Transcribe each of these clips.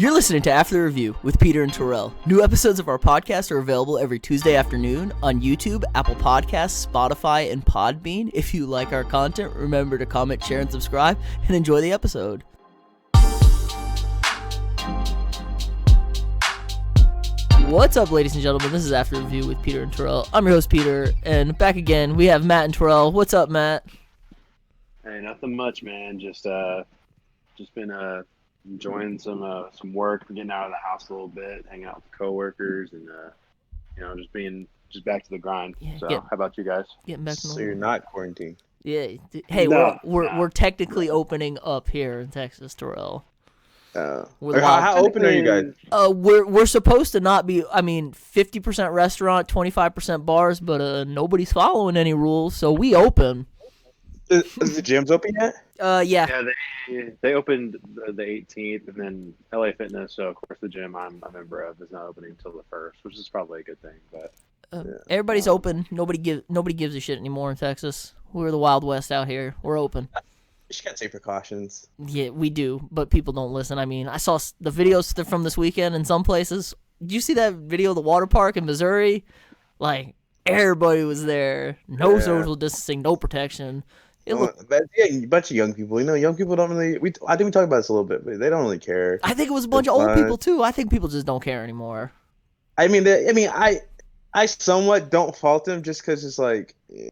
You're listening to After the Review with Peter and Terrell. New episodes of our podcast are available every Tuesday afternoon on YouTube, Apple Podcasts, Spotify, and Podbean. If you like our content, remember to comment, share, and subscribe, and enjoy the episode. What's up, ladies and gentlemen? This is After the Review with Peter and Terrell. I'm your host, Peter, and back again, we have Matt and Terrell. What's up, Matt? Hey, nothing much, man. Just been enjoying some work, getting out of the house a little bit, hanging out with coworkers, and just back to the grind. Yeah, so, how about you guys? Getting back to So you're not quarantined? Yeah. Hey, No, we're technically opening up here in Texas, Terrell. How open are you guys? We're supposed to not be. 50% restaurant, 25% bars, but nobody's following any rules, so we open. Is the gyms open yet? Yeah. Yeah, they opened the 18th, and then LA Fitness. So of course the gym I'm a member of is not opening until the 1st, which is probably a good thing. But Everybody's open. Nobody gives a shit anymore in Texas. We're the Wild West out here. We're open. You just gotta take precautions. Yeah, we do, but people don't listen. I mean, I saw the videos from this weekend in some places. Did you see that video of the water park in Missouri? Like, everybody was there. No social distancing, no protection. A bunch of young people. Young people don't really. I think we talked about this a little bit, but they don't really care. I think it was a bunch of old people too. I think people just don't care anymore. I somewhat don't fault them just because it's like, it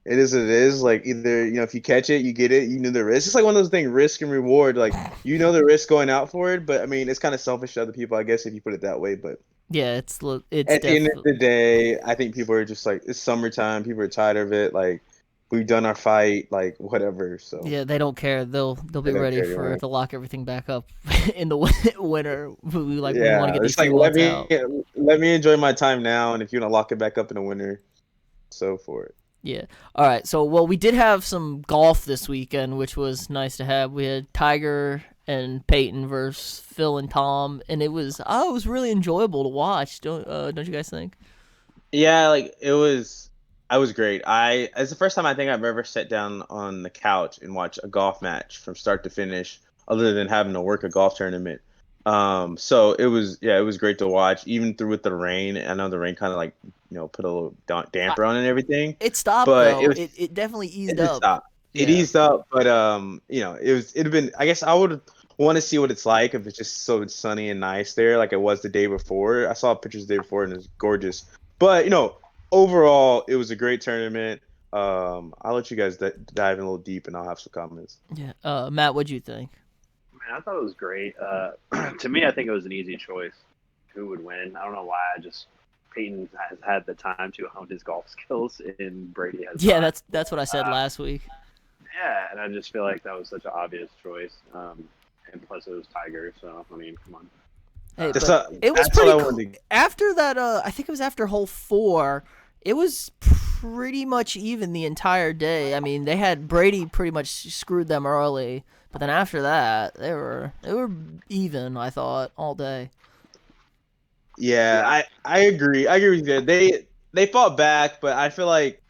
is what it is. Like, either, if you catch it, you get it. You know the risk. It's like one of those things, risk and reward. Like, the risk going out for it, but it's kind of selfish to other people, I guess, if you put it that way. But yeah, it's at the end of the day, I think people are just like, it's summertime. People are tired of it. Like, we've done our fight, like, whatever. So yeah, they don't care. They'll be ready to lock everything back up in the winter. We want to get these months out. Let me enjoy my time now, and if you want to lock it back up in the winter, so for it. Yeah. All right. So, we did have some golf this weekend, which was nice to have. We had Tiger and Peyton versus Phil and Tom, and it was really enjoyable to watch. Don't you guys think? Yeah, it was great. It's the first time I think I've ever sat down on the couch and watched a golf match from start to finish, other than having to work a golf tournament. So it was great to watch, even through with the rain. I know the rain kind of put a little damper on it and everything. It stopped, but though. It definitely eased up. Stopped. Yeah. It eased up, but it'd been. I guess I would want to see what it's like if it's just so sunny and nice there, like it was the day before. I saw pictures the day before and it was gorgeous. But overall, it was a great tournament. I'll let you guys dive in a little deep, and I'll have some comments. Yeah. Matt, what'd you think? Man, I thought it was great. To me, I think it was an easy choice. Who would win? I don't know why. Peyton has had the time to hone his golf skills, and Brady has. Yeah, not. that's what I said last week. Yeah, and I just feel like that was such an obvious choice. And plus, it was Tiger, so come on. Hey, it was pretty cool. After that, I think it was after hole 4. It was pretty much even the entire day. I mean, they had Brady pretty much screwed them early, but then after that, they were even. I thought all day. Yeah, I agree. I agree with you. They fought back, but I feel like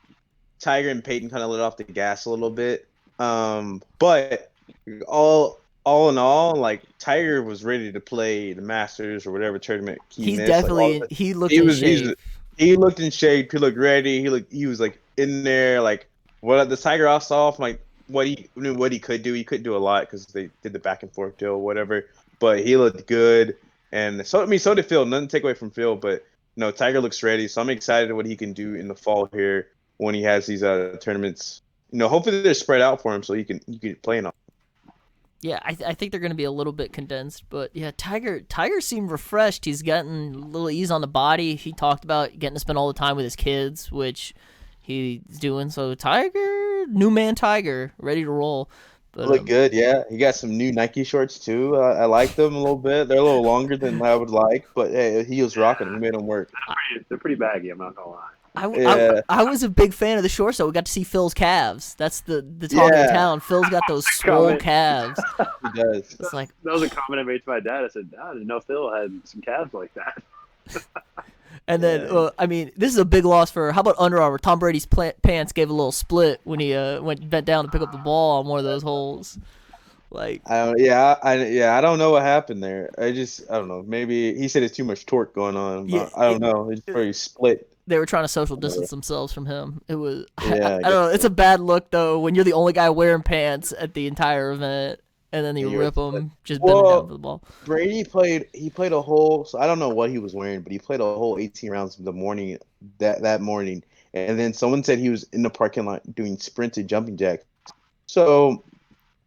Tiger and Peyton kind of let off the gas a little bit. But all in all, Tiger was ready to play the Masters or whatever tournament he missed. Definitely he looked in shape. He looked in shape. He looked ready. He was in there. What the Tiger off what he could do. He couldn't do a lot because they did the back and forth deal or whatever. But he looked good, and so did Phil. Nothing to take away from Phil, but Tiger looks ready. So I'm excited what he can do in the fall here when he has these tournaments. Hopefully they're spread out for him so you can play in them. Yeah, I think they're going to be a little bit condensed, but yeah, Tiger seemed refreshed. He's gotten a little ease on the body. He talked about getting to spend all the time with his kids, which he's doing. So new man Tiger, ready to roll. But, look good, yeah. He got some new Nike shorts too. I like them a little bit. They're a little longer than I would like, but hey, he was rocking them. He made them work. They're pretty baggy. I'm not gonna lie. I was a big fan of the shorts, though. We got to see Phil's calves. That's the talk of the town. Phil's got those swole calves. He does. It's that was a comment I made to my dad. I said, I didn't know Phil had some calves like that. And then, this is a big loss for, how about Under Armour? Tom Brady's pants gave a little split when he bent down to pick up the ball on one of those holes. Like, I don't know what happened there. I don't know. Maybe he said it's too much torque going on. yeah, I don't know. It's pretty split. they were trying to social distance themselves from him. It was, Yeah, I don't know. It's a bad look though when you're the only guy wearing pants at the entire event, and then you rip them just bending down for the ball. Brady played. He played a whole. So I don't know what he was wearing, but he played a whole 18 rounds in the morning. That morning, and then someone said he was in the parking lot doing sprinted jumping jacks. So,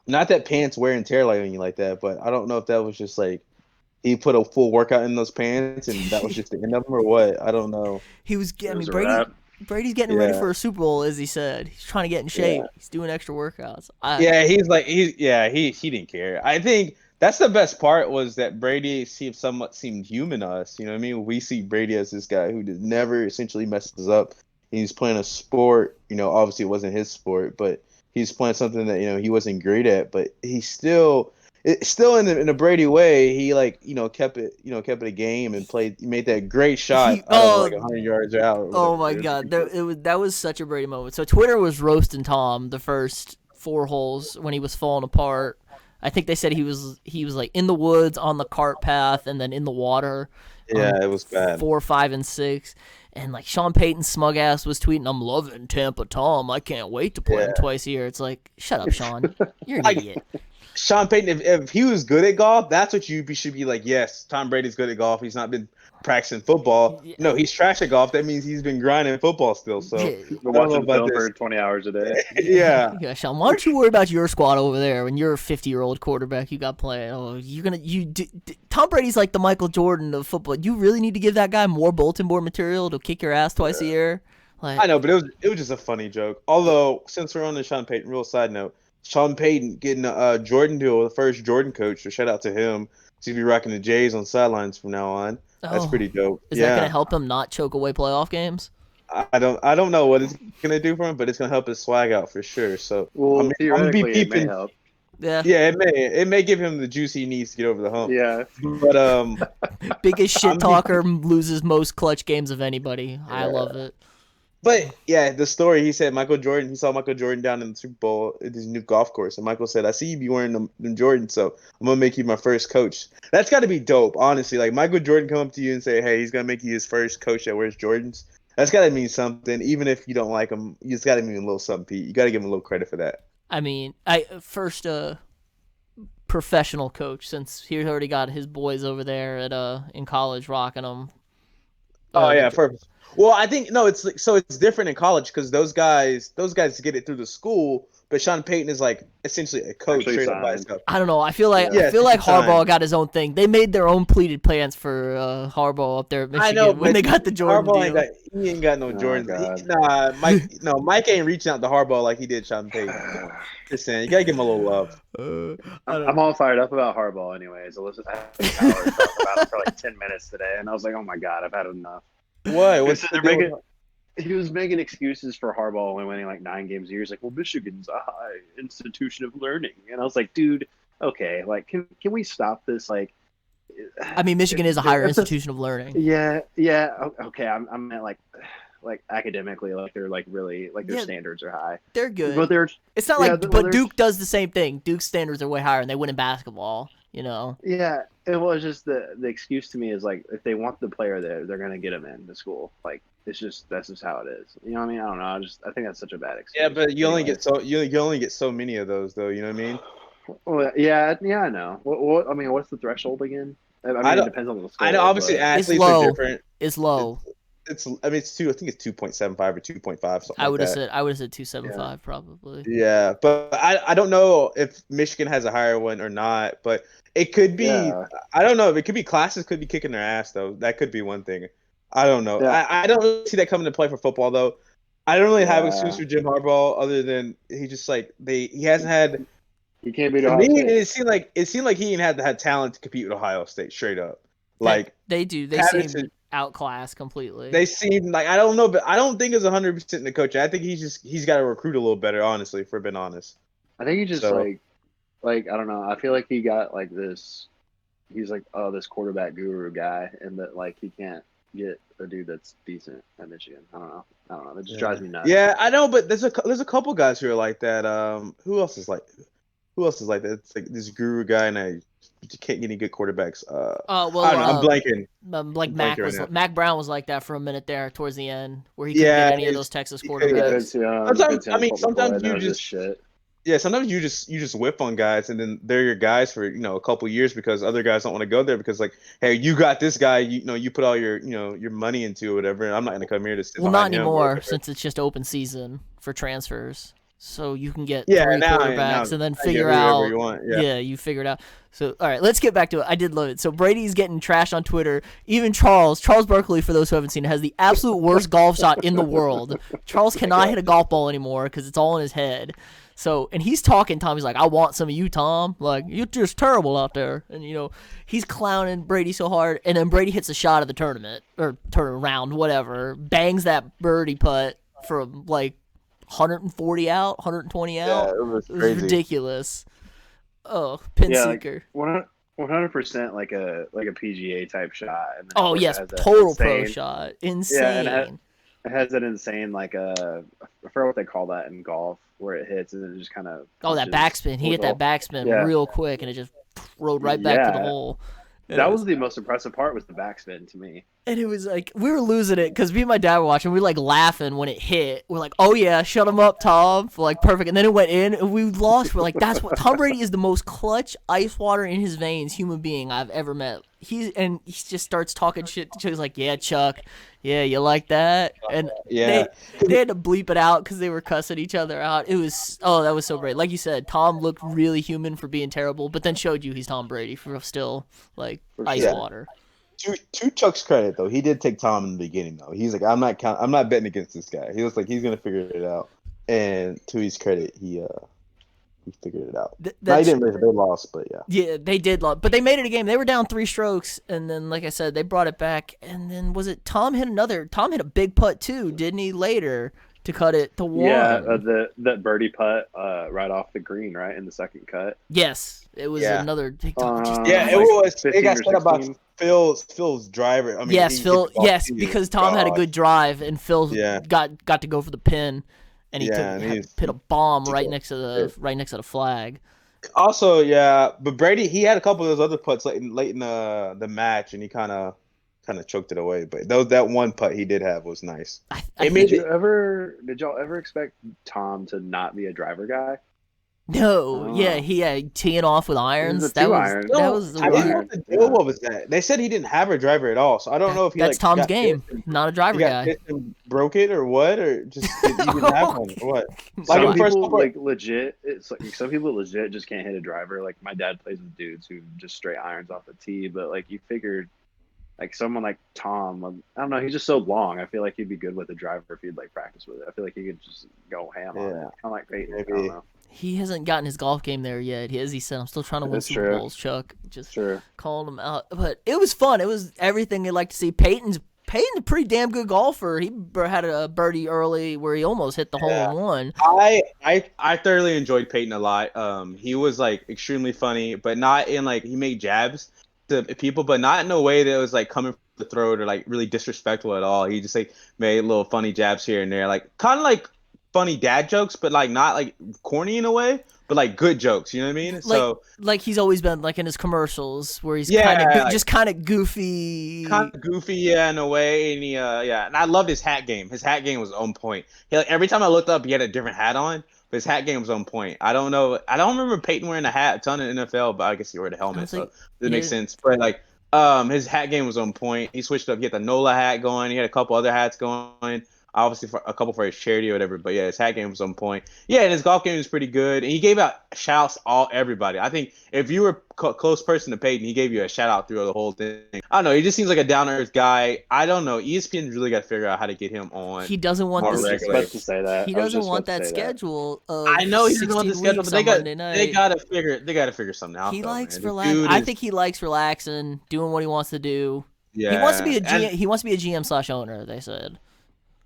not that pants wear and tear like anything like that, but I don't know if that was just like he put a full workout in those pants and that was just the end of them or what. I don't know. He was. I mean, wrap. Brady's getting ready for a Super Bowl, as he said. He's trying to get in shape. Yeah. He's doing extra workouts. He didn't care. I think that's the best part was that Brady seemed human to us. You know what I mean? We see Brady as this guy who never essentially messes up. He's playing a sport. You know, obviously it wasn't his sport, but he's playing something that he wasn't great at. But he's still in a Brady way. He kept it a game and played. He made that great shot out of like 100 yards out. Oh my God, that was such a Brady moment. So Twitter was roasting Tom the first 4 holes when he was falling apart. I think they said he was like in the woods on the cart path and then in the water. Yeah, it was bad. 4, 5, and 6. And like Sean Payton's smug ass was tweeting, "I'm loving Tampa Tom. I can't wait to play him twice a year." It's like, shut up, Sean. You're an idiot. Sean Payton, if he was good at golf, that's what you should be like. Yes, Tom Brady's good at golf. He's not been practicing football. Yeah. No, he's trash at golf. That means he's been grinding football still. So we're watching film for 20 hours a day. Yeah, Sean. Why don't you worry about your squad over there when you're a 50-year-old quarterback you got playing? Oh, Tom Brady's like the Michael Jordan of football. You really need to give that guy more bulletin board material to kick your ass twice a year. Like, I know, but it was just a funny joke. Although, since we're on the Sean Payton, real side note, Sean Payton getting a Jordan deal, the first Jordan coach. So shout out to him. He's be rocking the J's on sidelines from now on. That's pretty dope. Is that gonna help him not choke away playoff games? I don't know what it's gonna do for him, but it's gonna help his swag out for sure. So theoretically, it may help. Yeah, it may give him the juice he needs to get over the hump. Yeah, but biggest shit talker loses most clutch games of anybody. Yeah. I love it. But yeah, the story, he said he saw Michael Jordan down in the Super Bowl at his new golf course. And Michael said, "I see you be wearing them Jordans, so I'm going to make you my first coach." That's got to be dope, honestly. Like Michael Jordan come up to you and say, "Hey, he's going to make you his first coach that wears Jordans." That's got to mean something. Even if you don't like him, you just got to mean a little something, Pete. You got to give him a little credit for that. I mean, first professional coach, since he's already got his boys over there at in college rocking them. Perfect. Well, I think it's different in college because those guys get it through the school, but Sean Payton is like essentially a coach straight up by himself. I don't know. I feel like Harbaugh got his own thing. They made their own pleated plans for Harbaugh up there at Michigan. I know, when they got the Jordan deal. He ain't got no Jordans. Mike ain't reaching out to Harbaugh like he did Sean Payton. Just saying, you gotta give him a little love. I'm all fired up about Harbaugh, anyways. Alyssa talked about it for like 10 minutes today, and I was like, "Oh my God, I've had enough." What? He was making excuses for Harbaugh only winning like 9 games a year. He's like, "Well, Michigan's a high institution of learning," and I was like, "Dude, okay, like, can we stop this?" Like, I mean, Michigan is a higher institution of learning. Yeah, okay. I'm at like academically, like they're like really like their standards are high. They're good, but it's not but Duke does the same thing. Duke's standards are way higher, and they win in basketball. You know. Yeah, it was just the excuse to me is like if they want the player there, they're gonna get him in the school. Like that's just how it is. You know what I mean? I don't know. I think that's such a bad excuse. Yeah, but you only get so many of those though. You know what I mean? Well, yeah, I know. What I mean, what's the threshold again? I mean, it depends on the school. I know. Obviously, athletes are different. It's low. It's 2. I think it's 2.75 or 2.5. Something. I would have said 2.75 probably. Yeah, but I don't know if Michigan has a higher one or not. But it could be. Yeah. I don't know. It could be classes could be kicking their ass though. That could be one thing. I don't know. Yeah. I don't really see that coming to play for football though. I don't really have an excuse for Jim Harbaugh other than he just like he hasn't had. He can't beat Ohio State. It seemed like he ain't had talent to compete with Ohio State straight up. Like they do. They seem outclassed completely. They seem like I don't know, but I don't think it's 100% in the coach. I think he's got to recruit a little better. Honestly, for being honest. I think he just like I don't know. I feel like he got like this. He's like this quarterback guru guy, and that like he can't get a dude that's decent at Michigan. I don't know. It just drives me nuts. Yeah, I know, but there's a couple guys who are like that. Who else is like? who else is like that? It's like this guru guy, and you can't get any good quarterbacks. Well, I don't know. I'm blanking. Like I'm Mac blanking was right now. Mac Brown was like that for a minute there towards the end, where he couldn't get any of those Texas quarterbacks. Sometimes you just shit. Yeah, sometimes you just whip on guys, and then they're your guys for a couple years because other guys don't want to go there because like, hey, you got this guy, you put all your your money into or whatever, and I'm not gonna come here to sit well, not behind him anymore since it's just open season for transfers, so you can get 3 now quarterbacks and then get figure whoever out. you want. You figure it out. So all right, let's get back to it. I did love it. So Brady's getting trashed on Twitter. Even Charles Barkley, for those who haven't seen it, has the absolute worst golf shot in the world. Charles cannot hit a golf ball anymore because it's all in his head. So, and he's talking, Tom. He's like, I want some of you, Tom. Like, you're just terrible out there. And, he's clowning Brady so hard. And then Brady hits a shot of the tournament, or round, whatever. Bangs that birdie putt from, like, 140 out, 120 out. Yeah, it was crazy. Ridiculous. Oh, pin seeker. Like 100% like a PGA type shot. And oh, yes, total pro shot. Insane. Yeah, and it has that insane, like, I forget what they call that in golf, where it hits and it just kind of... Oh, that backspin. He hit that backspin real quick, and it just rode right back to the hole. That was the most impressive part, was the backspin to me. And it was like, we were losing it, because me and my dad were watching, we were like laughing when it hit. We're like, oh yeah, shut him up, Tom. Like, perfect. And then it went in, and we lost. We're like, that's what... Tom Brady is the most clutch, ice water in his veins human being I've ever met. He just starts talking shit to Chuck. He's like, yeah, Chuck. Yeah, you like that? And they had to bleep it out because they were cussing each other out. It was, that was so great. Like you said, Tom looked really human for being terrible, but then showed you he's Tom Brady for still, like, ice water. To Chuck's credit, though, he did take Tom in the beginning, though. He's like, I'm not betting against this guy. He was like, he's going to figure it out. And to his credit, he figured it out. They lost, but yeah. Yeah, they did lose, but they made it a game. They were down 3 strokes, and then, like I said, they brought it back. And then Tom hit a big putt too, didn't he? Later to cut it to 1. Yeah, that birdie putt right off the green, right in the second cut. Yes, it was another. It was. It got set up by Phil's driver. I mean, yes, Phil. Yes, because Tom had a good drive, and Phil got to go for the pin. And he hit a bomb right next to the flag. Also, but Brady, he had a couple of those other putts late in the match, and he kind of choked it away. But that one putt he did have was nice. Did y'all ever expect Tom to not be a driver guy? No, he had teeing off with irons. That was I don't know what was that. They said he didn't have a driver at all, so I don't know if that's Tom's game, not a driver guy. Broke it or what, or just he didn't have one or what? Some people legit. It's like some people legit just can't hit a driver. Like my dad plays with dudes who just straight irons off the tee, but like you figured. Like someone like Tom, I don't know. He's just so long. I feel like he'd be good with a driver if he'd like practice with it. I feel like he could just go ham on it. Kind of like Peyton. I don't know. He hasn't gotten his golf game there yet. As he said, I'm still trying to win Super Bowls, Chuck. Just calling him out. But it was fun. It was everything you'd like to see. Peyton's a pretty damn good golfer. He had a birdie early where he almost hit the hole-in-one. I thoroughly enjoyed Peyton a lot. He was like extremely funny, but not in like he made jabs to people, but not in a way that was like coming from the throat or like really disrespectful at all. He just like made little funny jabs here and there, like kind of like funny dad jokes, but like not like corny in a way, but like good jokes. You know what I mean? Like he's always been like in his commercials where he's kind of goofy. Kind of goofy, in a way. And and I loved his hat game. His hat game was on point. Every time I looked up, he had a different hat on. But his hat game was on point. I don't know. I don't remember Peyton wearing a hat a ton in NFL, but I guess he wore the helmet, so it makes sense. But like, his hat game was on point. He switched up. He had the NOLA hat going. He had a couple other hats going. Obviously, for a couple for his charity or whatever. But his hat game was on point. Yeah, and his golf game was pretty good. And he gave out shouts everybody. I think if you were a close person to Peyton, he gave you a shout out through the whole thing. I don't know. He just seems like a down to earth guy. I don't know. ESPN's really got to figure out how to get him on. He doesn't want He doesn't want that schedule. I know he doesn't want the schedule, but they gotta figure something out. He likes relaxing. I think he likes relaxing, doing what he wants to do. Yeah, he wants to be a GM. He wants to be a GM/owner. They said.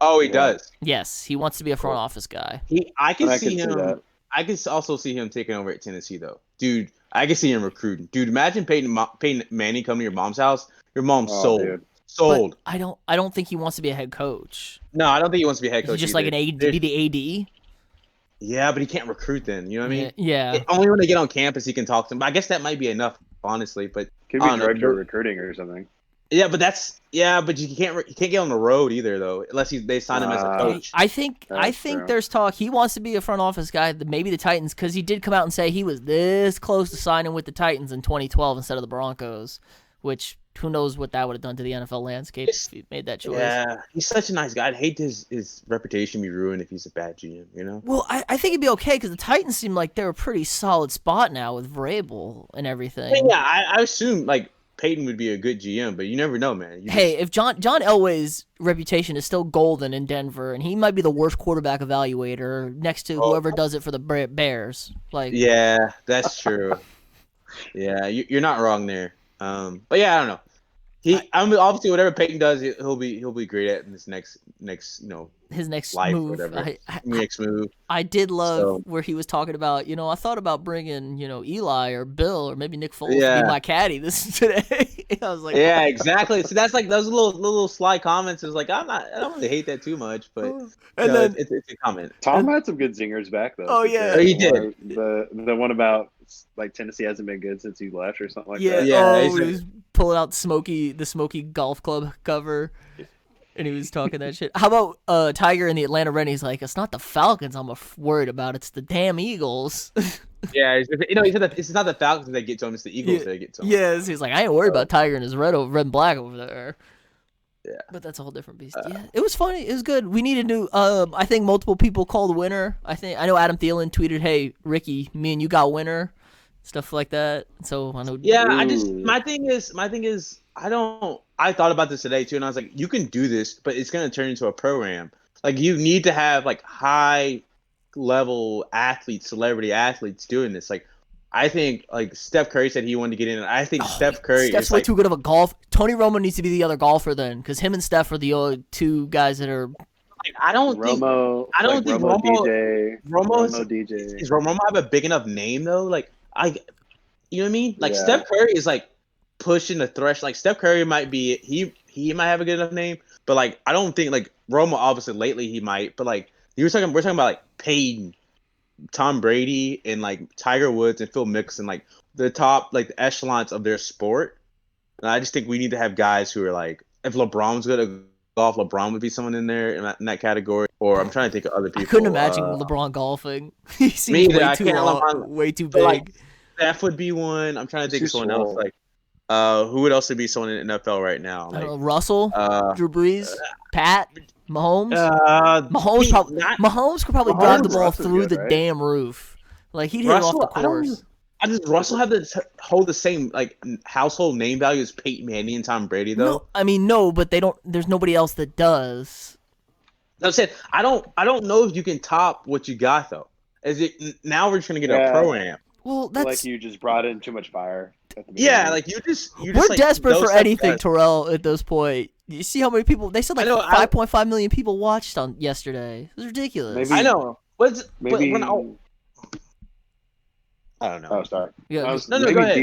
Oh, he does. Yes, he wants to be a front office guy. I can see him. I can also see him taking over at Tennessee, though, dude. I can see him recruiting, dude. Imagine Peyton Manning coming to your mom's house. Your mom's sold. Dude. Sold. But I don't think he wants to be a head coach. No, I don't think he wants to be a head coach. Just like be the AD. Yeah, but he can't recruit then. You know what I mean? Yeah. Only when they get on campus he can talk to them. But I guess that might be enough, honestly. But could be director of recruiting or something. Yeah, but you can't get on the road either though, unless they sign him as a coach. I think true. there's talk. He wants to be a front office guy. Maybe the Titans, because he did come out and say he was this close to signing with the Titans in 2012 instead of the Broncos, which who knows what that would have done to the NFL landscape if he made that choice. Yeah, he's such a nice guy. I'd hate his reputation be ruined if he's a bad GM, you know? Well, I think it'd be okay because the Titans seem like they're a pretty solid spot now with Vrabel and everything. Yeah, I assume, like, Peyton would be a good GM, but you never know, man. If John Elway's reputation is still golden in Denver, and he might be the worst quarterback evaluator next to whoever does it for the Bears. Yeah, that's true. Yeah, you're not wrong there. But yeah, I don't know. Obviously whatever Peyton does, he'll be great at in his next his next life, move. whatever. Next move. I did love where he was talking about, I thought about bringing, Eli or Bill or maybe Nick Foles to be my caddy today. I was like, yeah, exactly. So that's like those little sly comments. Is like I don't really hate that too much, but then it's a comment. Tom had some good zingers back though. Oh yeah, he did. The one about like Tennessee hasn't been good since he left or something like that. Yeah, he was pulling out the Smokey Golf Club cover. And he was talking that shit. How about Tiger and the Atlanta Red? He's like, it's not the Falcons I'm worried about. It's the damn Eagles. Yeah, he said that it's not the Falcons that get to him. It's the Eagles that get to him. Yes, he's like, I ain't worried about Tiger and his red and black over there. Yeah, but that's a whole different beast. Yeah, it was funny. It was good. We need a new. I think multiple people called winner. I know Adam Thielen tweeted, "Hey Ricky, me and you got winner." Stuff like that. So I know. Yeah, my thing is I thought about this today too, and I was like, you can do this, but it's gonna turn into a program. Like you need to have like high level athletes, celebrity athletes doing this. Like I think like Steph Curry said he wanted to get in. And I think Steph Curry Steph's is way too good of a golf. Tony Romo needs to be the other golfer then, because him and Steph are the two guys that are. I don't think Romo DJ. Does Romo have a big enough name though? Like you know what I mean? Like Steph Curry is like pushing the threshold. Like Steph Curry might be he might have a good enough name, but like I don't think like Romo obviously lately he might, but like we're talking about like Peyton, Tom Brady, and like Tiger Woods and Phil Mickelson, like the top like the echelons of their sport. And I just think we need to have guys who are like if LeBron's good at golf, LeBron would be someone in there in that category. Or I'm trying to think of other people. I couldn't imagine LeBron golfing. He seems way too big. Like, Steph would be one. I'm trying to think of someone else. Like, who would also be someone in the NFL right now? Like, Russell, Drew Brees, Pat, Mahomes. Mahomes could probably drive the ball through the damn roof. Like he'd hit it off the course. Does Russell have hold the same like household name value as Peyton Manning and Tom Brady though? No, but they don't. There's nobody else that does. I said I don't know if you can top what you got though. Now we're just gonna get a pro-am. Well, that's like you just brought in too much fire. At the yeah, like you just we're like, desperate for anything, Terrell. At this point, you see how many people they said like 5.5 million people watched on yesterday. It was ridiculous. Maybe, I know. Maybe. I don't know. Oh, sorry. Yeah, maybe go ahead.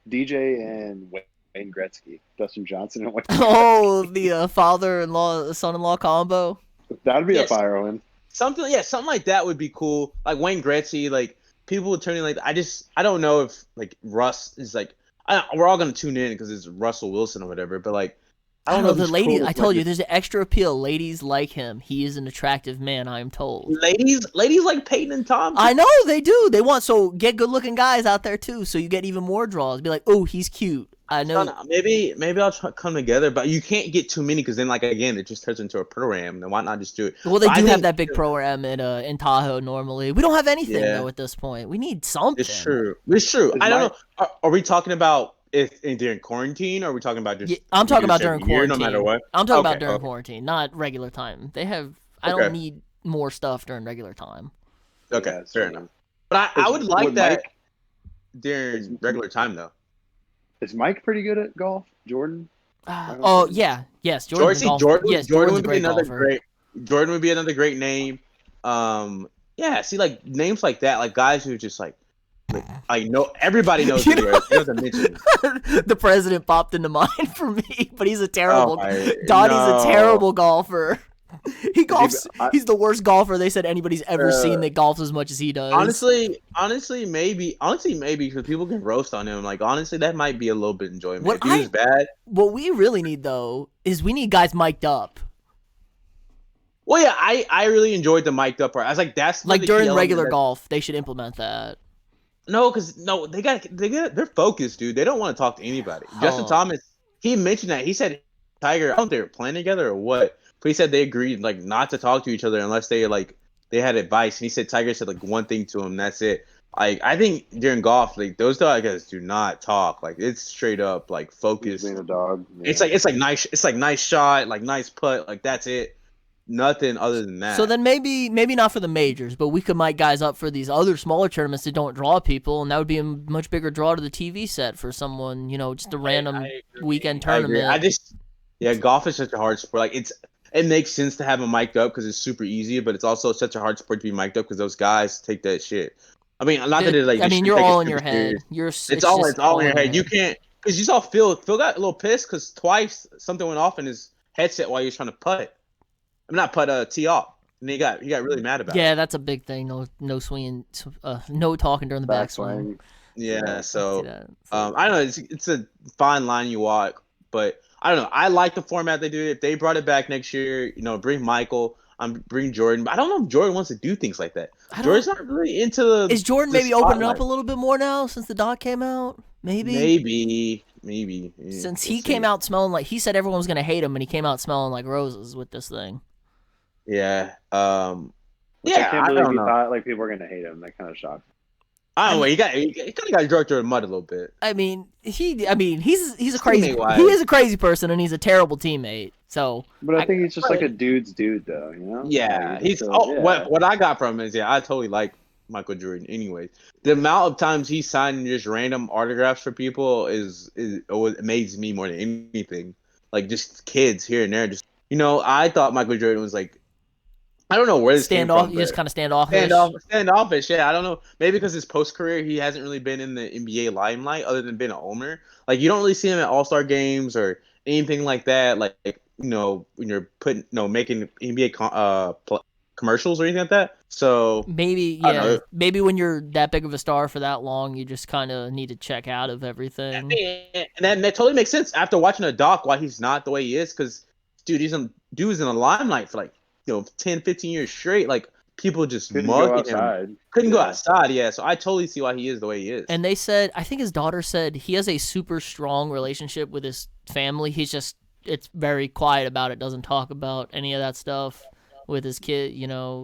DJ and Wayne Gretzky, Dustin Johnson and Wayne Gretzky. Oh, the father-in-law, son-in-law combo. That'd be a fire one. Something like that would be cool. Like Wayne Gretzky, like people would turn in like I don't know if like Russ is like we're all gonna tune in because it's Russell Wilson or whatever, but like I don't know the ladies. Cool. I told you, there's an extra appeal. Ladies like him. He is an attractive man. I am told. Ladies like Peyton and Tom. I know they do. They want get good-looking guys out there too, so you get even more draws. Be like, oh, he's cute. I know. Maybe I'll try to come together, but you can't get too many because then, like again, it just turns into a program. Then why not just do it? Well, they do have that big program in Tahoe normally. We don't have anything though at this point. We need something. It's true. I don't know. Are we talking about? During quarantine, or are we talking about just? Yeah, I'm talking about during quarantine. No matter what. I'm talking about during quarantine, not regular time. They have. I don't need more stuff during regular time. Okay, fair enough. But I would like that during regular time, though. Is Mike pretty good at golf? Jordan? Yes, Jordan. Jordan would be another golfer. Jordan would be another great name. See, like names like that, like guys who just like. I know everybody knows who doesn't mention. The president popped into mind for me, but he's a terrible. Donnie's a terrible golfer. He golfs. He's the worst golfer they said anybody's ever seen that golfs as much as he does. Honestly, maybe because people can roast on him. Like, honestly, that might be a little bit enjoyment. If he was bad. What we really need though is we need guys mic'd up. Well, yeah, I really enjoyed the mic'd up part. I was like, that's like during regular golf, they should implement that. No, they're focused, dude. They don't want to talk to anybody. Justin Thomas, he mentioned that. He said Tiger, I don't know if they were playing together or what, but he said they agreed like not to talk to each other unless they had advice. And he said Tiger said like one thing to him, that's it. Like, I think during golf, like those guys do not talk. Like, it's straight up like focused. Being a dog. Yeah. It's like nice shot, like nice putt, like that's it. Nothing other than that. So then maybe not for the majors, but we could mic guys up for these other smaller tournaments that don't draw people, and that would be a much bigger draw to the TV set for someone, just a random weekend tournament. Golf is such a hard sport. Like, it makes sense to have them mic'd up because it's super easy, but it's also such a hard sport to be mic'd up because those guys take that shit. I mean, not that it's like. I mean, you're all in your head. It's all in your head. You can't, because you saw Phil. Phil got a little pissed because twice something went off in his headset while he was trying to putt. I'm not put tee off, and he got really mad about it. Yeah, that's a big thing. No swinging, no talking during the backswing. Yeah, so I don't know. It's a fine line you walk, but I don't know. I like the format they do. If they brought it back next year, bring Michael, bring Jordan. But I don't know if Jordan wants to do things like that. Jordan's not really into the. Is Jordan maybe opening up a little bit more now since the doc came out? Maybe. Yeah, since he came out smelling like, he said everyone was gonna hate him, and he came out smelling like roses with this thing. Yeah. I can't believe he thought like people were gonna hate him. That kind of shocked. I don't know. He kind of got drugged through the mud a little bit. I mean, he's a crazy. He is a crazy person, and he's a terrible teammate. So, but I think he's just like a dude's dude, though. Yeah, What I got from him is I totally like Michael Jordan. Anyways, the amount of times he signed just random autographs for people is amazes me more than anything. Like, just kids here and there. Just I thought Michael Jordan was like. I don't know where this came from. You just kind of standoffish. Standoffish, yeah. I don't know. Maybe because his post-career, he hasn't really been in the NBA limelight other than being an owner. Like, you don't really see him at All-Star games or anything like that. Like when you're making NBA commercials or anything like that. So maybe when you're that big of a star for that long, you just kind of need to check out of everything. And that totally makes sense after watching a doc why he's not the way he is. Because dude's in the limelight for 10, 15 years straight, like people just mugging him. Couldn't go outside, yeah. So I totally see why he is the way he is. And they said, I think his daughter said he has a super strong relationship with his family. It's very quiet about it, doesn't talk about any of that stuff with his kid,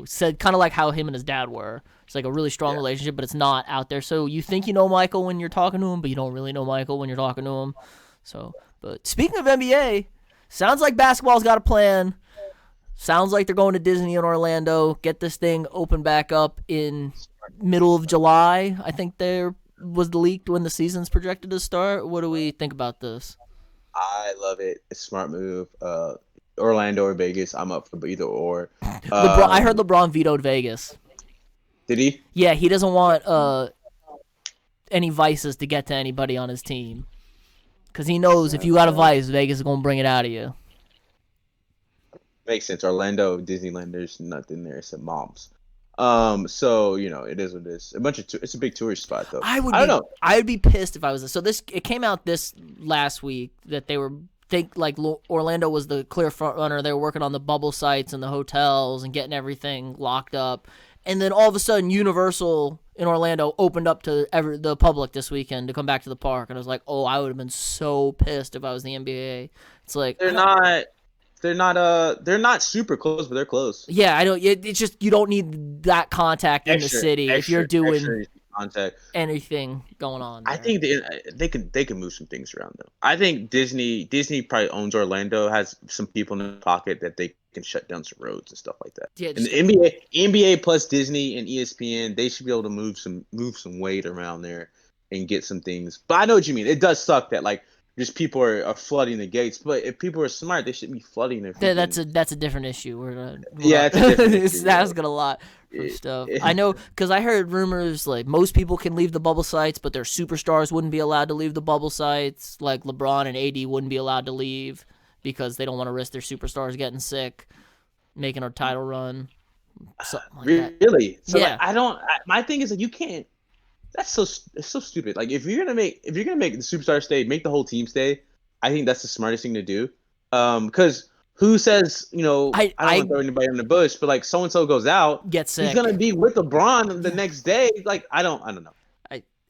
said kind of like how him and his dad were. It's like a really strong relationship, but it's not out there. So you think you know Michael when you're talking to him, but you don't really know Michael when you're talking to him. So, but speaking of NBA, sounds like basketball's got a plan. Sounds like they're going to Disney in Orlando. Get this thing open back up in middle of July. I think there was the leak when the season's projected to start. What do we think about this? I love it. It's a smart move. Orlando or Vegas, I'm up for either or. I heard LeBron vetoed Vegas. Did he? Yeah, he doesn't want any vices to get to anybody on his team. Because he knows if you got a vice, Vegas is going to bring it out of you. Makes sense. Orlando, Disneyland, there's nothing there except moms. So it is what it is. It's a big tourist spot though. I don't know. I would be pissed if I was it came out this last week that they were Orlando was the clear front runner. They were working on the bubble sites and the hotels and getting everything locked up. And then all of a sudden, Universal in Orlando opened up to the public this weekend to come back to the park. And I was like, oh, I would have been so pissed if I was the NBA. It's like they're not super close, but they're close. Yeah, I don't. It's just you don't need that contact in the city if you're doing anything going on there. I think they can move some things around though. I think Disney probably owns Orlando, has some people in the pocket that they can shut down some roads and stuff like that. Yeah, and the NBA plus Disney and ESPN, they should be able to move some weight around there and get some things. But I know what you mean. It does suck that just people are flooding the gates, but if people are smart, they shouldn't be flooding their. That's a different issue. It's a different issue. That's got a lot of stuff. I know because I heard rumors like most people can leave the bubble sites, but their superstars wouldn't be allowed to leave the bubble sites. Like LeBron and AD wouldn't be allowed to leave because they don't want to risk their superstars getting sick. making a title run, something like that. Really? So Yeah. like, my thing is like you can't. It's so stupid. Like if you're gonna make the superstar stay, make the whole team stay. I think that's the smartest thing to do. Because who says I don't want to throw anybody in the bush, but like so and so goes out, gets sick. He's gonna be with LeBron the next day. Like I don't know.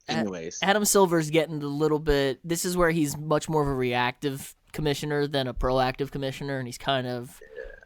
Anyways, Adam Silver's getting a little bit. This is where he's much more of a reactive commissioner than a proactive commissioner, and he's kind of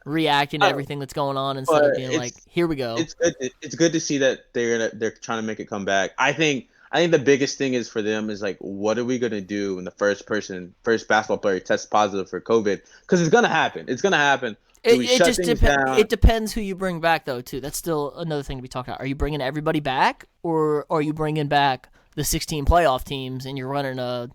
reacting to everything that's going on instead of being like, "Here we go." It's good to see that they're trying to make it come back. I think the biggest thing is for them is like, what are we gonna do when the first basketball player tests positive for COVID? Because it's gonna happen. It's gonna happen. It just depends. It depends who you bring back, though. Too. That's still another thing to be talking about. Are you bringing everybody back, or are you bringing back the 16 playoff teams and you're running a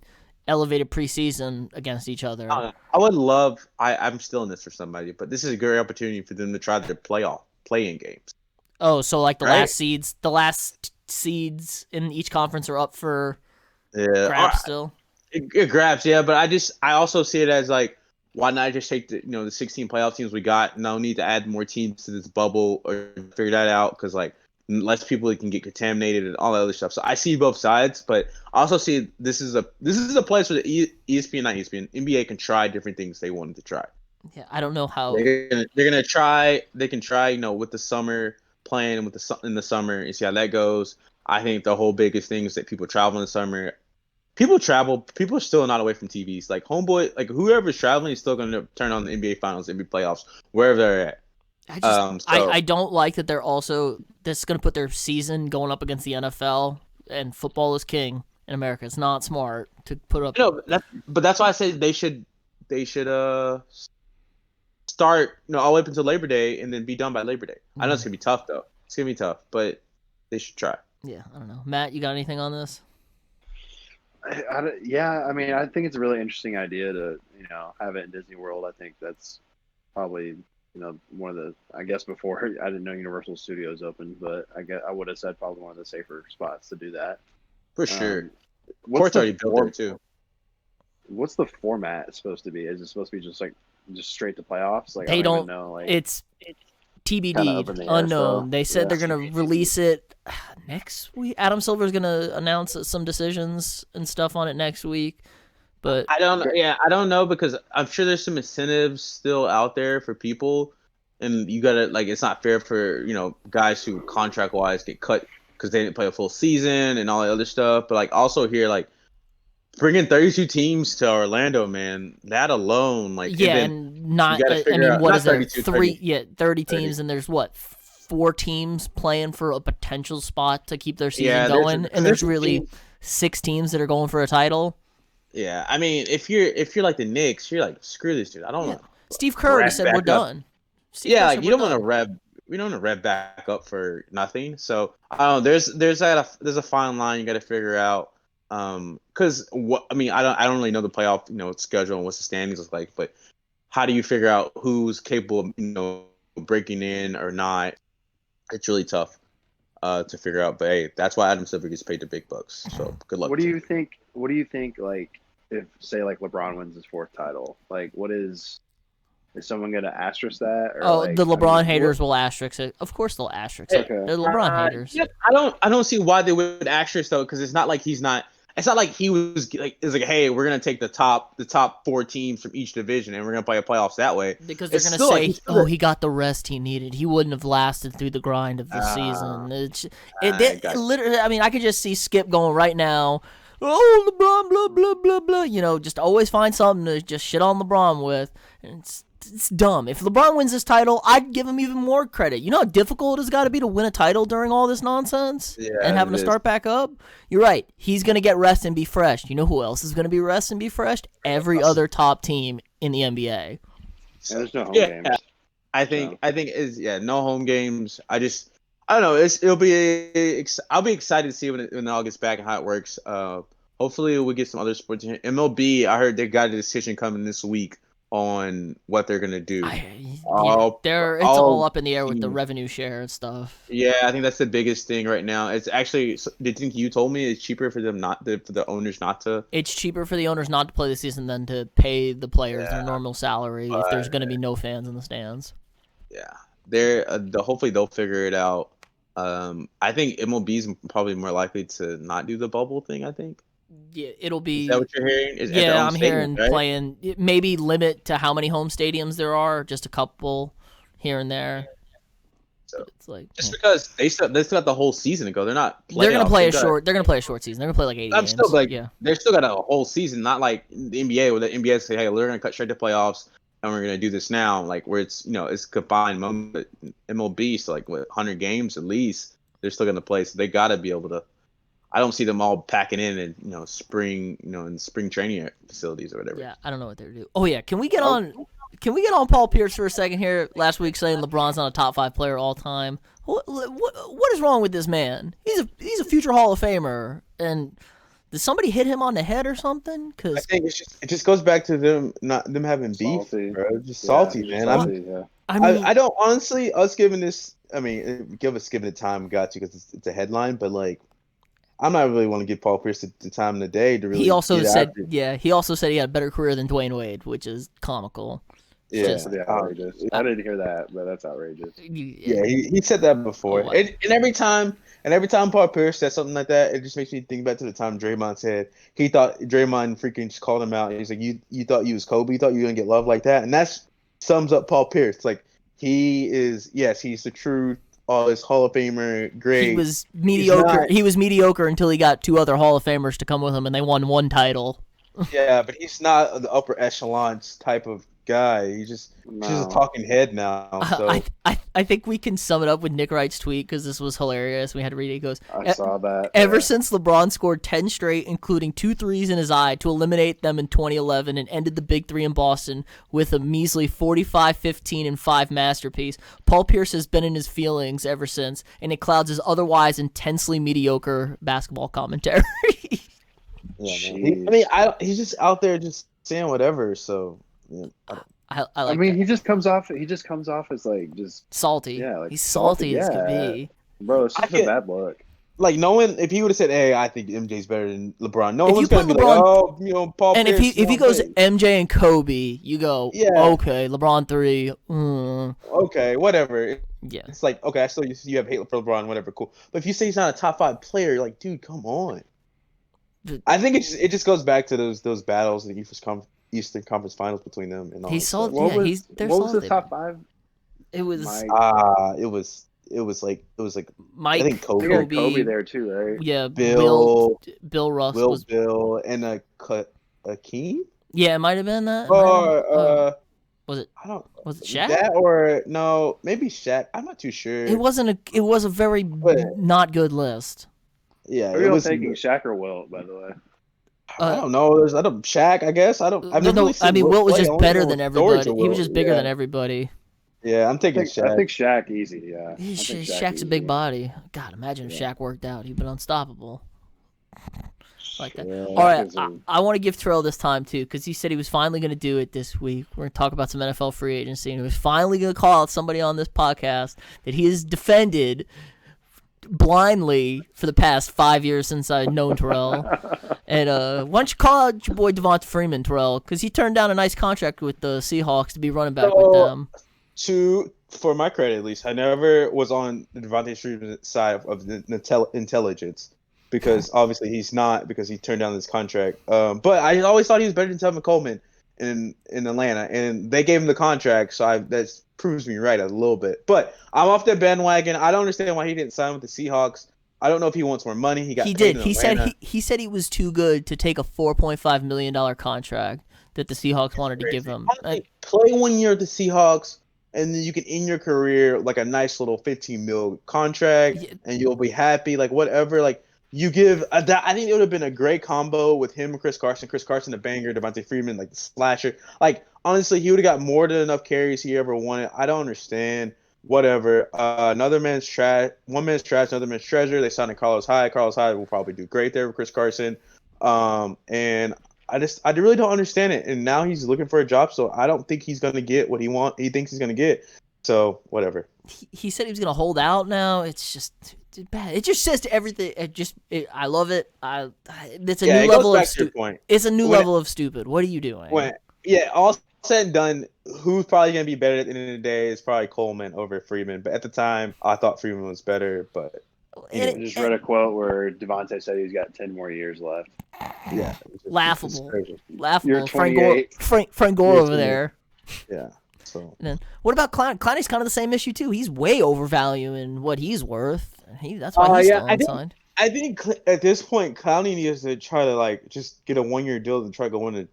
elevated preseason against each other? I would love. I'm still in this for somebody, but this is a great opportunity for them to try their play-in games. Oh, so like the last seeds in each conference are up for grabs still. It grabs, yeah. But I also see it as like, why not just take the 16 playoff teams we got? No need to add more teams to this bubble or figure that out because like less people can get contaminated and all that other stuff. So I see both sides, but I also see this is a place where the NBA can try different things they wanted to try. Yeah, I don't know how they're gonna try. They can try, with the summer playing in the summer and see how that goes. I think the whole biggest thing is that people travel in the summer. People travel. People are still not away from TVs. Like homeboy, like whoever's traveling is still gonna turn on the NBA Finals, NBA playoffs, wherever they're at. I don't like that they're also this going to put their season going up against the NFL, and football is king in America. It's not smart to put up. But that's why I say they should start all the way up until Labor Day and then be done by Labor Day. I know it's gonna be tough though. It's gonna be tough, but they should try. Yeah, I don't know. Matt, you got anything on this? Yeah, I mean, I think it's a really interesting idea to have it in Disney World. I think that's probably one of the, I guess before I didn't know Universal Studios opened, but I would have said probably one of the safer spots to do that. For sure. Court's already built there too. What's the format supposed to be? Is it supposed to be just straight to playoffs? Like they don't even know. Like it's TBD, unknown. They said they're gonna release it next week. Adam Silver's gonna announce some decisions and stuff on it next week. But I don't know because I'm sure there's some incentives still out there for people, and you gotta it's not fair for guys who contract wise get cut because they didn't play a full season and all that other stuff. But also here bringing 32 teams to Orlando, man, that alone and not what is there 30 teams 30. And there's 4 teams playing for a potential spot to keep their season going, and there's really 6 teams that are going for a title. Yeah, I mean, if you're like the Knicks, you're like, screw this dude. I don't know. Steve Kerr said we're done. You don't want to rev. We don't want to rev back up for nothing. So I don't know. There's a fine line you got to figure out. Because I don't really know the playoff schedule and what's the standings look like. But how do you figure out who's capable of breaking in or not? It's really tough to figure out. But hey, that's why Adam Silver gets paid the big bucks. So good luck. What do you think? If say LeBron wins his 4th title, is someone gonna asterisk that? Or the LeBron haters will asterisk it. Of course they'll asterisk it. They're LeBron haters. Yeah, I don't see why they would asterisk though, because it's not like he's not. It's not like he was hey, we're gonna take the top 4 teams from each division and we're gonna play a playoffs that way. Because they're gonna say, he got the rest he needed. He wouldn't have lasted through the grind of the season. Literally, I mean, I could just see Skip going right now. Oh, LeBron, blah blah blah blah. Just always find something to just shit on LeBron with. And it's dumb. If LeBron wins this title, I'd give him even more credit. You know how difficult it's got to be to win a title during all this nonsense and having to start back up? You're right. He's going to get rest and be fresh. You know who else is going to be rest and be fresh? Every other top team in the NBA. There's no home games. I think no home games. I don't know. I'll be excited to see when it all gets back and how it works. Hopefully we'll get some other sports. MLB, I heard they got a decision coming this week on what they're gonna do. It's all up in the air with the revenue share and stuff. Yeah, I think that's the biggest thing right now. It's actually, did you think you told me it's cheaper for them for the owners not to? It's cheaper for the owners not to play the season than to pay the players their normal salary if there's gonna be no fans in the stands. Yeah, they're hopefully they'll figure it out. I think MLB is probably more likely to not do the bubble thing. I think. Yeah, it'll be. Is that what you're hearing? Is yeah, I'm stadium, hearing right? playing. Maybe limit to how many home stadiums there are, just a couple here and there. So it's like just because they still got the whole season to go, they're not. They're gonna play a got, short. They're gonna play a short season. They're gonna play like 80 games. Still like, yeah, they're still got a whole season, not like the NBA where the NBA say, hey, we're gonna cut straight to playoffs and we're gonna do this now, like where it's it's combined moment. But MLB, so like 100 games at least, they're still gonna play, so they gotta be able to. I don't see them all packing in and spring in spring training facilities or whatever. Yeah, I don't know what they're doing. Oh yeah, can we get on Paul Pierce for a second here? Last week saying LeBron's not a top 5 player all time. What is wrong with this man? He's a future Hall of Famer. And did somebody hit him on the head or something? Cause I think it just goes back to them having beef, bro. Just salty, man. I don't honestly us giving it time got you because it's a headline, but like. I'm not really want to give Paul Pierce the time of the day to really. He also said he had a better career than Dwayne Wade, which is comical. Yeah, outrageous. I didn't hear that, but that's outrageous. Yeah, he said that before, and every time Paul Pierce says something like that, it just makes me think back to the time Draymond said he thought Draymond freaking just called him out. He's like, you thought you was Kobe, you thought you were gonna get love like that, and that sums up Paul Pierce. Like he's the true. His Hall of Famer, great. He was mediocre. He was mediocre until he got 2 other Hall of Famers to come with him, and they won 1 title. Yeah, but he's not the upper echelons type of guy. He's just a talking head now. So. I think we can sum it up with Nick Wright's tweet because this was hilarious. We had to read it. He goes, I saw that. Ever since LeBron scored 10 straight, including 2 threes in his eye to eliminate them in 2011 and ended the Big 3 in Boston with a measly 45, 15, and 5 masterpiece, Paul Pierce has been in his feelings ever since, and it clouds his otherwise intensely mediocre basketball commentary. Yeah, man. He's just out there just saying whatever, so... Yeah, I mean, he just comes off as like just salty. Yeah, like he's salty as can be. Bro, it's just a bad look. Like no one, if he would have said, "Hey, I think MJ's better than LeBron," no one's gonna be LeBron, like, Paul. And Pierce, if he goes MJ and Kobe, you go, okay, LeBron 3. Okay, whatever. Yeah, it's like okay, I still you have hate for LeBron, whatever, cool. But if you say he's not a top 5 player, you're like, dude, come on. I think it just goes back to those battles in the Eastern Conference Finals between them and all. He's salty. What was the top 5? It was it was like Mike. I think Kobe there too, right? Yeah, Bill Russ was Bill and Akeem. Yeah, it might have been that. Was it? I don't. Was it Shaq? That or no? Maybe Shaq. I'm not too sure. It was a very not good list. Yeah, it was taking Shaq or Wilt, by the way. I don't know. Shaq, I guess. Wilt was just better than everybody. He was just bigger than everybody. Yeah, I'm taking Shaq. I think Shaq easy. Yeah, Shaq's a big body. God, imagine if Shaq worked out. He'd been unstoppable. Like that. Yeah, all right, I want to give Terrell this time too because he said he was finally going to do it this week. We're going to talk about some NFL free agency, and he was finally going to call out somebody on this podcast that he has defended blindly for the past 5 years since I've known Terrell. And why don't you call out your boy Devonta Freeman, Terrell, because he turned down a nice contract with the Seahawks to be running back with them. For my credit, at least, I never was on the Devonta Freeman side of the intelligence because obviously he's not because he turned down this contract. But I always thought he was better than Tevin Coleman in Atlanta, and they gave him the contract, so that proves me right a little bit. But I'm off the bandwagon. I don't understand why he didn't sign with the Seahawks. I don't know if he wants more money. He did. He said he was too good to take a $4.5 million contract that the Seahawks wanted to give him. Play 1 year at the Seahawks, and then you can end your career like a nice little $15 million contract, and you'll be happy. Like whatever. Like you give. I think it would have been a great combo with him and Chris Carson. Chris Carson, the banger. Devonta Freeman, like the slasher. Like honestly, he would have got more than enough carries he ever wanted. I don't understand. Whatever. Another man's trash. One man's trash. Another man's treasure. They signed Carlos Hyde. Carlos Hyde will probably do great there with Chris Carson. And I really don't understand it. And now he's looking for a job, so I don't think he's gonna get what he thinks he's gonna get. So whatever. He said he was gonna hold out. Now it's just bad. It just says to everything. I love it. It's a new level of stupid. It's a new level of stupid. What are you doing? All said and done, who's probably gonna be better at the end of the day is probably Coleman over Freeman. But at the time, I thought Freeman was better. But I just read a quote where Devontae said he's got 10 more years left. Yeah, laughable. You're Frank Gore over there. Yeah. So. And then what about Clowney? Clowney's kind of the same issue too. He's way overvaluing what he's worth. That's why he's still unsigned. I think at this point, Clowney needs to try to just get a 1-year deal to try to go win an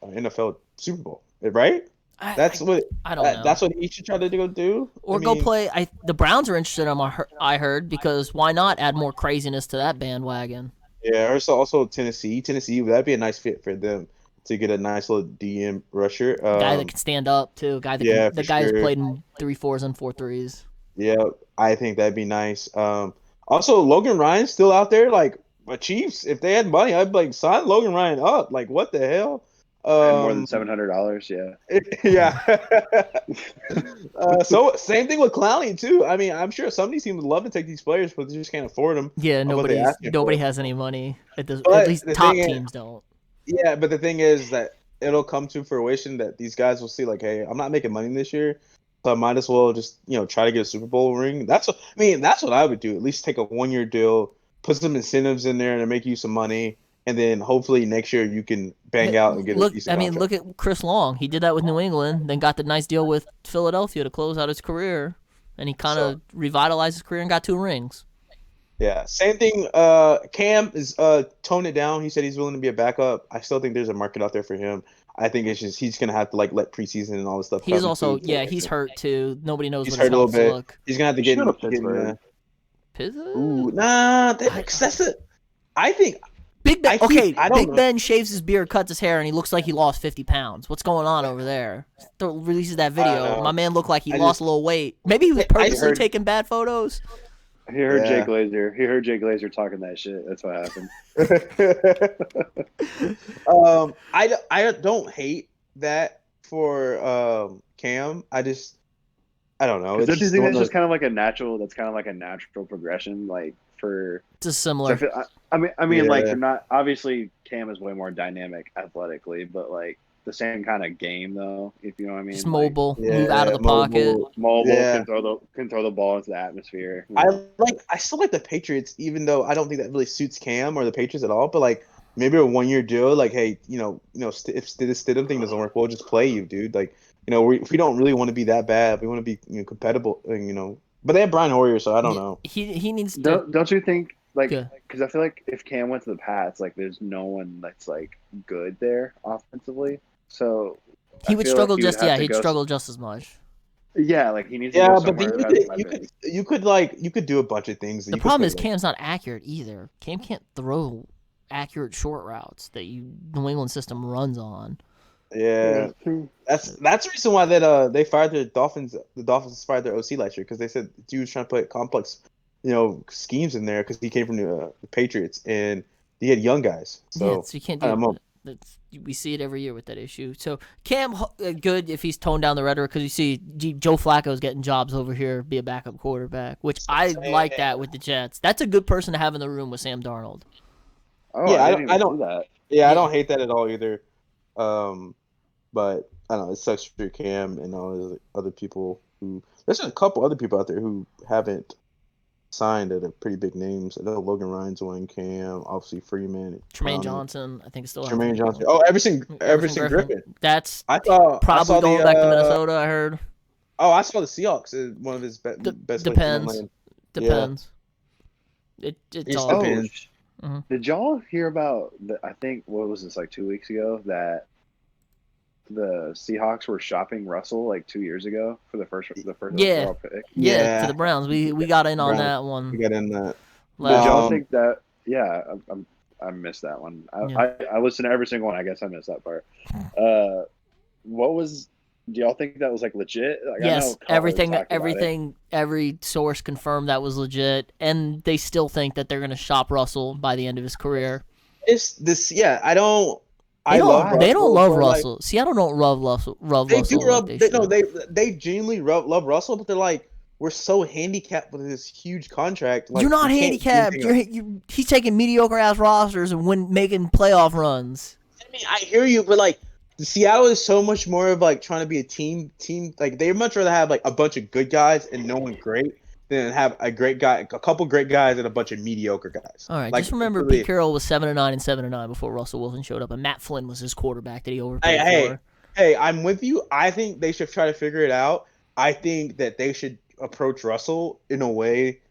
NFL Super Bowl, right? That's what I don't know. That's what he should try to do. Or go play. The Browns are interested in him. I heard, because why not add more craziness to that bandwagon? Yeah, also Tennessee. That'd be a nice fit for them to get a nice little DM rusher. Guy that can stand up too. Guy that the guy who's played in 3-4s and 4-3s. Yeah, I think that'd be nice. Also, Logan Ryan's still out there. Chiefs, if they had money, I'd sign Logan Ryan up. What the hell? More than $700, yeah. Yeah. So same thing with Clowney too. I mean, I'm sure some of these teams would love to take these players, but they just can't afford them. Yeah, nobody has any money. At least top teams don't. Yeah, but the thing is that it'll come to fruition that these guys will see, hey, I'm not making money this year, so I might as well just try to get a Super Bowl ring. That's what I would do. At least take a 1-year deal, put some incentives in there, and make you some money. And then hopefully next year you can bang out and get a decent contract. Look at Chris Long. He did that with New England, then got the nice deal with Philadelphia to close out his career, and he kind of revitalized his career and got 2 rings. Yeah, same thing. Cam is toned it down. He said he's willing to be a backup. I still think there's a market out there for him. I think it's just he's gonna have to let preseason and all this stuff. He's also he's hurt too. Nobody knows. He's what hurt a little bit. Look. He's gonna have to get in Pittsburgh. Ooh, nah, that's it. I think. Big Ben shaves his beard, cuts his hair, and he looks like he lost 50 pounds. What's going on over there? Releases that video. My man looked like he lost a little weight. Maybe he was purposely taking bad photos. He heard Jay Glazer. He heard Jay Glazer talking that shit. That's what happened. I don't hate that for Cam. I don't know. Don't you think that's just kind of like a natural? That's kind of like a natural progression, for. Just similar. I mean, you're not obviously Cam is way more dynamic athletically, but the same kind of game though, if you know what I mean. Just mobile, move out of the pocket. Mobile, can throw the ball into the atmosphere. I still like the Patriots, even though I don't think that really suits Cam or the Patriots at all. But maybe a 1-year deal, hey, if this Stidham thing doesn't work, we'll just play you, dude. We don't really want to be that bad. We want to be compatible, But they have Brian Hoyer, so I don't know. He needs to. Don't you think? Because I feel like if Cam went to the Pats, there's no one that's good there offensively. So he would struggle he'd struggle just as much. Yeah, he needs to go somewhere. But you could do a bunch of things. The problem is Cam's not accurate either. Cam can't throw accurate short routes that New England system runs on. Yeah, that's the reason why that they fired the Dolphins. The Dolphins fired their OC last year because they said he was trying to put complex, schemes in there because he came from the Patriots and he had young guys. So you can't do it. We see it every year with that issue. So Cam, good if he's toned down the rhetoric because you see Joe Flacco's getting jobs over here, be a backup quarterback, which I like that with the Jets. That's a good person to have in the room with Sam Darnold. Oh, yeah, I don't do that. Yeah, I don't hate that at all either. But I don't know, it sucks for Cam and all the other people who. There's a couple other people out there who haven't signed that are pretty big names. I know Logan Ryan's one, Cam, obviously Freeman, Tremaine Johnson. I think it's still Tremaine Johnson. Oh, Everson Griffin. That's probably going back to Minnesota. I heard. Oh, I saw the Seahawks as one of his best. Depends. Yeah. It all depends. Mm-hmm. Did y'all hear about I think what was this 2 weeks ago that the Seahawks were shopping Russell 2 years ago for the first overall pick? Yeah, to the Browns. We got in on that one. We got in that. Did y'all think that? Yeah, I missed that one. I listened to every single one. I guess I missed that part. Do y'all think that was legit? Yes, every source confirmed that was legit, and they still think that they're going to shop Russell by the end of his career. It's this, yeah. They don't love Russell. Seattle don't love Russell. They genuinely love Russell, but they're we're so handicapped with this huge contract. You're not handicapped. He's taking mediocre ass rosters and making playoff runs. I mean, I hear you, but Seattle is so much more of like trying to be a team. Like they much rather have like a bunch of good guys and no one great than have a great guy, a couple great guys, and a bunch of mediocre guys. All right, like, just remember, really, Pete Carroll was 7-9 and 7-9 before Russell Wilson showed up, and Matt Flynn was his quarterback that he overpaid for. Hey, I'm with you. I think they should try to figure it out. I think that they should approach Russell in a way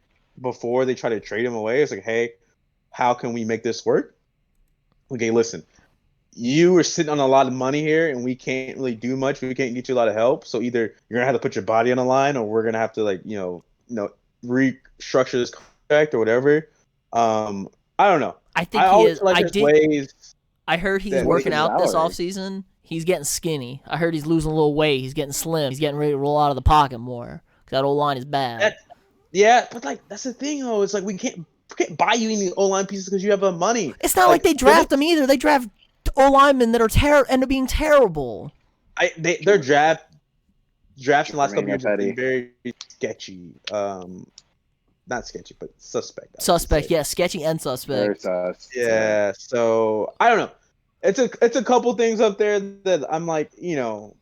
before they try to trade him away. It's like, hey, how can we make this work? Okay, listen. You are sitting on a lot of money here, and we can't really do much. We can't get you a lot of help. So either you're gonna have to put your body on the line, or we're gonna have to restructure this contract or whatever. I don't know. I think he is. I heard he's working out this offseason. He's getting skinny. I heard he's losing a little weight. He's getting slim. He's getting ready to roll out of the pocket more. That O-line is bad. But like that's the thing though. It's like we can't buy you any O-line pieces because you have the money. It's not like they draft them either. They draft O-linemen that end up being terrible. Their drafts in the last couple years have been very sketchy. Not sketchy, but suspect. Suspect, yeah, sketchy and suspect. Yeah, so I don't know. It's a couple things up there that I'm like,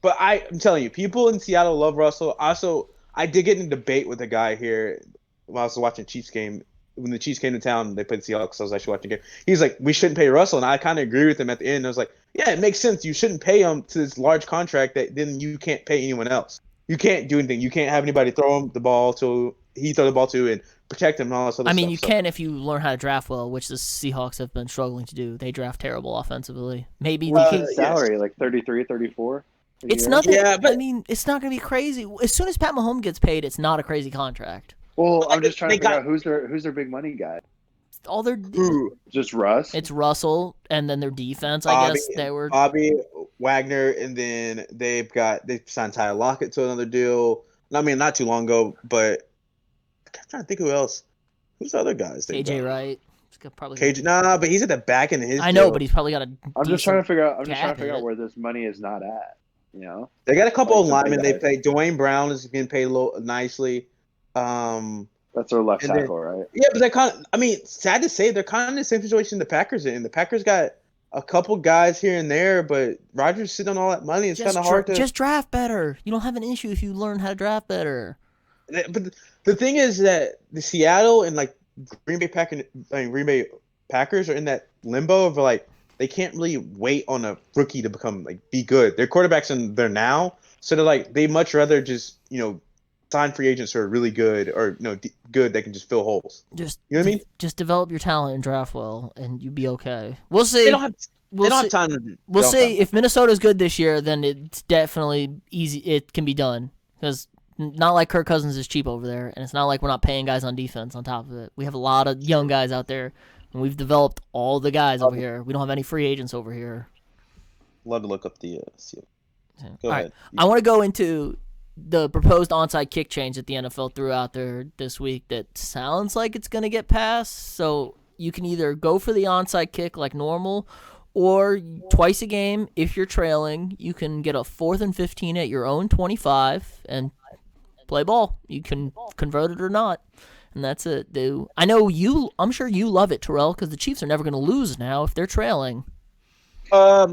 but I'm telling you, people in Seattle love Russell. Also, I did get in a debate with a guy here while I was watching Chiefs game. When the Chiefs came to town, they played the Seahawks. I was actually watching the game. He's like, we shouldn't pay Russell. And I kind of agree with him at the end. I was like, yeah, it makes sense. You shouldn't pay him to this large contract that then you can't pay anyone else. You can't do anything. You can't have anybody throw him the ball to he throw the ball to and protect him and all this other stuff. I mean, you can if you learn how to draft well, which the Seahawks have been struggling to do. They draft terrible offensively. Maybe salary like 33, 34. It's nothing. Yeah, but I mean, it's not going to be crazy. As soon as Pat Mahomes gets paid, it's not a crazy contract. Well, I'm just trying to figure out who's their big money guy. All their just Russ. It's Russell, and then their defense. I guess they were Bobby Wagner, and then they signed Tyler Lockett to another deal. I mean, not too long ago, but I'm trying to think who else. Who's the other guys? KJ Wright. But he's at the back end of his. I know, but he's probably got a. I'm just trying to figure out where this money is not at. They got a couple of linemen. They play. Dwayne Brown is getting paid a little nicely. That's their left tackle, right? Yeah, but sad to say, they're kind of in the same situation the Packers are in. The Packers got a couple guys here and there, but Rodgers sitting on all that money. It's kind of hard to just draft better. You don't have an issue if you learn how to draft better. But the thing is that the Seattle and Green Bay Packers are in that limbo of they can't really wait on a rookie to become be good. Their quarterbacks in there now, so they much rather just sign free agents who are really good or good that can just fill holes. Just what I mean? Just develop your talent and draft well, and you'll be okay. We'll see. They don't have time. We'll see if Minnesota's good this year. Then it's definitely easy. It can be done because not like Kirk Cousins is cheap over there, and it's not like we're not paying guys on defense on top of it. We have a lot of young guys out there, and we've developed all the guys over here. We don't have any free agents over here. Love to look up the. Go ahead. I want to go into the proposed onside kick change that the NFL threw out there this week that sounds like it's going to get passed. So you can either go for the onside kick like normal, or twice a game, if you're trailing, you can get a 4th and 15 at your own 25 and play ball. You can convert it or not. And that's it, dude. I'm sure you love it, Terrell, because the Chiefs are never going to lose now if they're trailing. For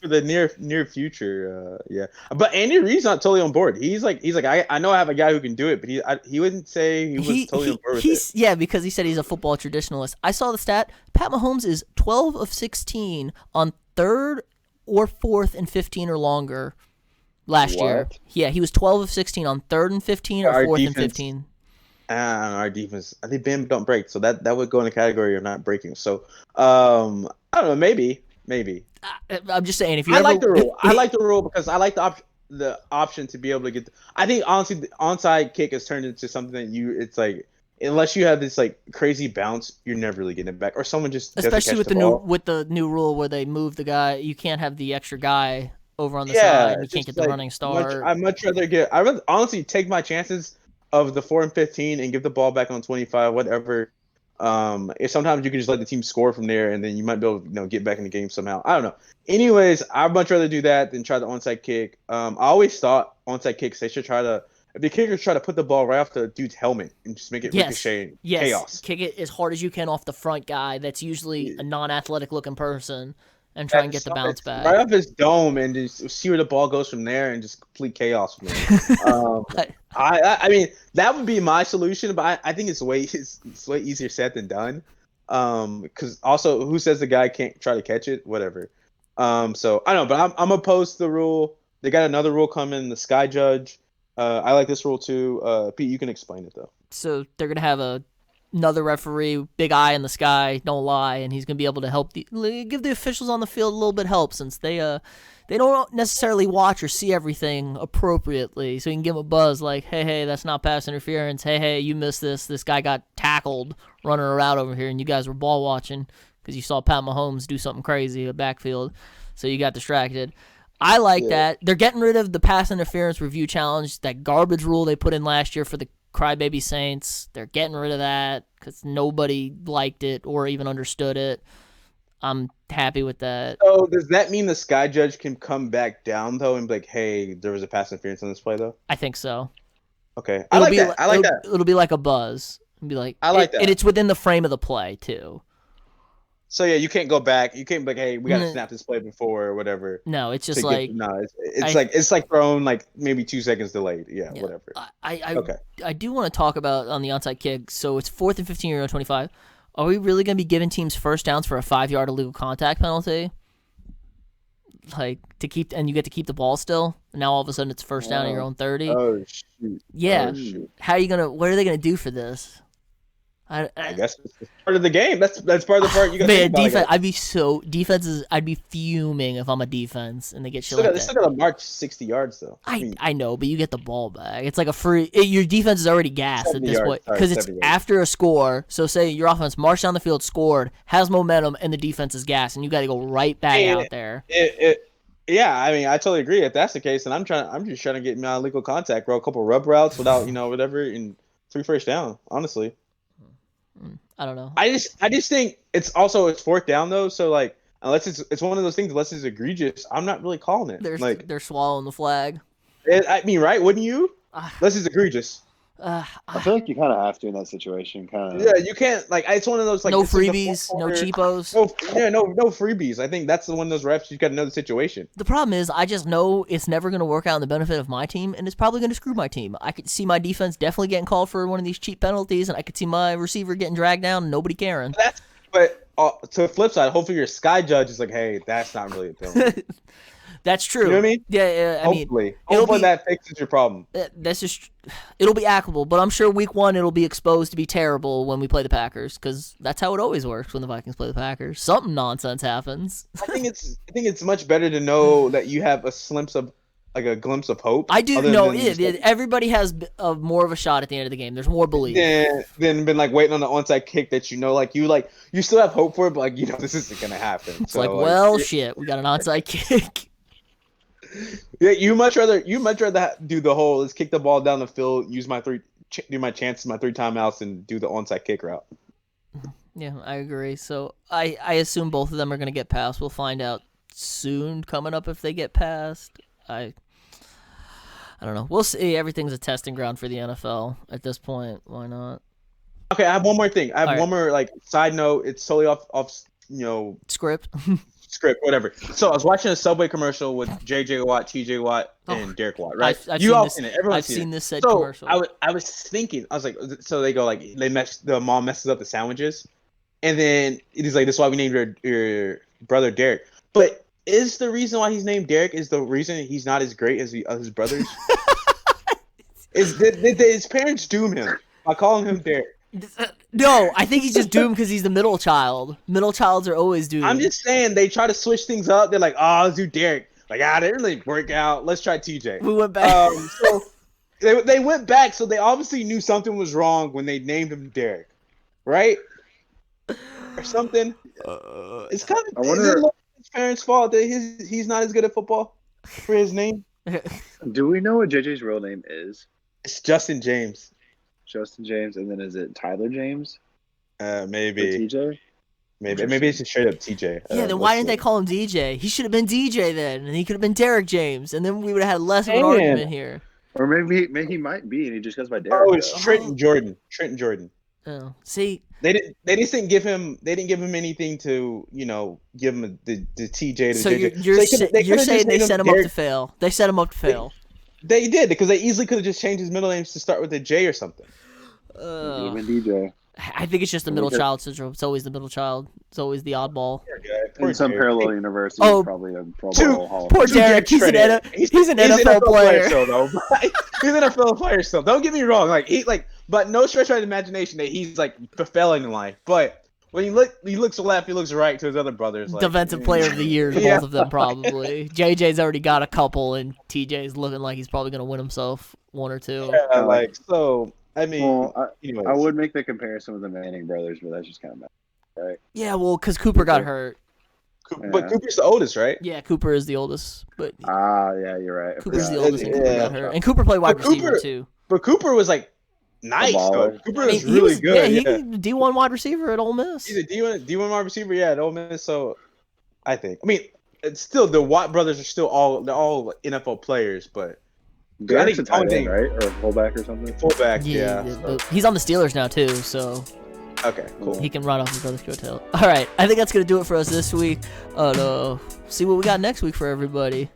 the near future, yeah. But Andy Reid's not totally on board. He's like I know I have a guy who can do it, but he wouldn't say he was totally on board with it. Yeah, because he said he's a football traditionalist. I saw the stat. Pat Mahomes is 12 of 16 on 3rd or 4th and 15 or longer last year. Yeah, he was 12 of 16 on 3rd and 15 or 4th and 15. Our defense, I think bend don't break, so that would go in the category of not breaking. So I don't know, maybe. I'm just saying, if I like the rule. I like the rule because I like the option to be able to get. I think honestly, the onside kick has turned into something that it's like unless you have this crazy bounce, you're never really getting it back, or someone just especially with the new rule where they move the guy, you can't have the extra guy over on the side. You can't get the running start. I'd much rather honestly take my chances of the 4 and 15 and give the ball back on 25, whatever. If sometimes you can just let the team score from there, and then you might be able to get back in the game somehow. I don't know. Anyways, I'd much rather do that than try the onside kick. I always thought onside kicks, they should try to, if the kickers try to put the ball right off the dude's helmet and just make it ricochet chaos. Kick it as hard as you can off the front guy that's usually a non-athletic looking person, and try and get the bounce back. Right off his dome and just see where the ball goes from there and just complete chaos from there. I mean, that would be my solution, but I think it's way easier said than done. Because also, who says the guy can't try to catch it? Whatever. So I don't know, but I'm opposed to the rule. They got another rule coming, the Sky Judge. I like this rule too. Pete, you can explain it though. So they're gonna have another referee, big eye in the sky, don't lie, and he's gonna be able to help give the officials on the field a little bit of help since they don't necessarily watch or see everything appropriately. So you can give them a buzz like, hey, that's not pass interference. Hey, you missed this. This guy got tackled running around over here, and you guys were ball watching because you saw Pat Mahomes do something crazy at backfield, so you got distracted. I like that. They're getting rid of the pass interference review challenge, that garbage rule they put in last year for the Crybaby Saints. They're getting rid of that because nobody liked it or even understood it. I'm happy with that. So does that mean the Sky Judge can come back down though and be like, hey, there was a pass interference on this play though? I think so. Okay. I like that. It'll be like a buzz. It'll be like, I like that. And it's within the frame of the play too. So yeah, you can't go back. You can't be like, hey, we gotta snap this play before or whatever. No, it's just like it's like thrown like maybe 2 seconds delayed. Yeah. Whatever. I do want to talk about on the onside kick. So it's 4th and 15 or 25. Are we really gonna be giving teams first downs for a 5-yard illegal contact penalty? Like and you get to keep the ball still. And now all of a sudden it's first down at your own 30. Oh shoot. Yeah. Oh, shoot. How are you gonna? What are they gonna do for this? I guess it's part of the game. That's part of the part you got to think about. Defense. I'd be fuming if I'm a defense and they get shit like that. They still got to march 60 yards though. I know, but you get the ball back. It's like a free. Your defense is already gassed at this point because it's after a score. So say your offense marched down the field, scored, has momentum, and the defense is gassed, and you got to go right back out there. Yeah, I mean, I totally agree. If that's the case, and I'm just trying to get my illegal contact, bro. A couple rub routes without whatever, and 3 first down. Honestly. I don't know. I just think it's 4th down though, so like unless it's one of those things, unless it's egregious, I'm not really calling it. They're swallowing the flag. I mean, right? Wouldn't you? Unless it's egregious. I feel like you kind of have to in that situation. Yeah, you can't it's one of those like no freebies, no cheapos. No freebies. I think that's one of those reps. You got to know the situation. The problem is, I just know it's never going to work out in the benefit of my team, and it's probably going to screw my team. I could see my defense definitely getting called for one of these cheap penalties, and I could see my receiver getting dragged down, and nobody caring. But to the flip side, hopefully your Sky Judge is like, hey, that's not really a penalty. That's true. You know what I mean? Yeah, hopefully that fixes your problem. It'll be applicable, but I'm sure week 1 it'll be exposed to be terrible when we play the Packers because that's how it always works when the Vikings play the Packers. Something nonsense happens. I think it's much better to know that you have a glimpse of hope. I do know everybody has more of a shot at the end of the game. There's more belief. Than been waiting on the onside kick that you still have hope for it, but this isn't gonna happen. It's shit, we got an onside kick. Yeah, you much rather do the whole let's kick the ball down the field, use my do my chances, my 3 timeouts, and do the onside kick route. Yeah, I agree. So I assume both of them are going to get passed. We'll find out soon coming up if they get passed. I don't know. We'll see. Everything's a testing ground for the NFL at this point. Why not? Okay, I have one more thing. I have one more side note. It's totally off script. Script, whatever. So I was watching a Subway commercial with J.J. Watt, T.J. Watt, and Derek Watt, right? I've seen it. Everyone's seen this said commercial. I was thinking, I was like, so they go the mom messes up the sandwiches, and then it is like, this is why we named your brother Derek. But is the reason why he's named Derek is the reason he's not as great as his brothers? Did his parents doom him by calling him Derek? No, I think he's just doomed because he's the middle child. Middle childs are always doomed. I'm just saying they try to switch things up. They're like, let's do Derek. Like, they didn't really work out. Let's try TJ. We went back. So they went back. So they obviously knew something was wrong when they named him Derek, right? Or something. It's kind of. Is it his parents' fault that he's not as good at football for his name? Do we know what JJ's real name is? It's Justin James. Justin James, and then is it Tyler James? Maybe. Or TJ? Maybe it's just straight up TJ. Yeah, then why didn't they call him DJ? He should have been DJ then, and he could have been Derek James, and then we would have had less of an argument here. Or maybe he might be, and he just goes by Derek. Oh, it's Trenton Jordan. Trenton Jordan. Oh, see, They didn't. They just didn't give him. They didn't give him anything to, give him the TJ to so JJ. you're saying they set him up to fail. They set him up to fail. They did, because they easily could have just changed his middle names to start with a J or something. Even DJ. I think it's just the middle child syndrome. It's always the middle child. It's always the oddball. In some parallel university, probably a Pro Bowl. Poor Derek. He's an NFL player. Still, though. He's an NFL player still. Don't get me wrong. But no stretch of the imagination that he's like fulfilling in life. But when he looks left, he looks right to his other brothers. Like, Defensive player of the year, both of them probably. JJ's already got a couple, and TJ's looking like he's probably gonna win himself one or two. Yeah, so. I mean, I would make the comparison with the Manning brothers, but that's just kind of mad, right? Yeah, well, because Cooper got hurt. But Cooper's the oldest, right? Yeah, Cooper is the oldest. But yeah, you're right. Cooper's the oldest, and Cooper got hurt. And Cooper played wide receiver, too. But Cooper was, nice, though. Cooper was really good. Yeah, he's a D1 wide receiver at Ole Miss. He's a D1 wide receiver, at Ole Miss, so I think. I mean, it's still, the Watt brothers are still all NFL players, but... Derek's a tight end, right? Or fullback or something? Fullback, He's on the Steelers now, too, so... Okay, cool. He can run off his brother's coattail. All right, I think that's going to do it for us this week. See what we got next week for everybody.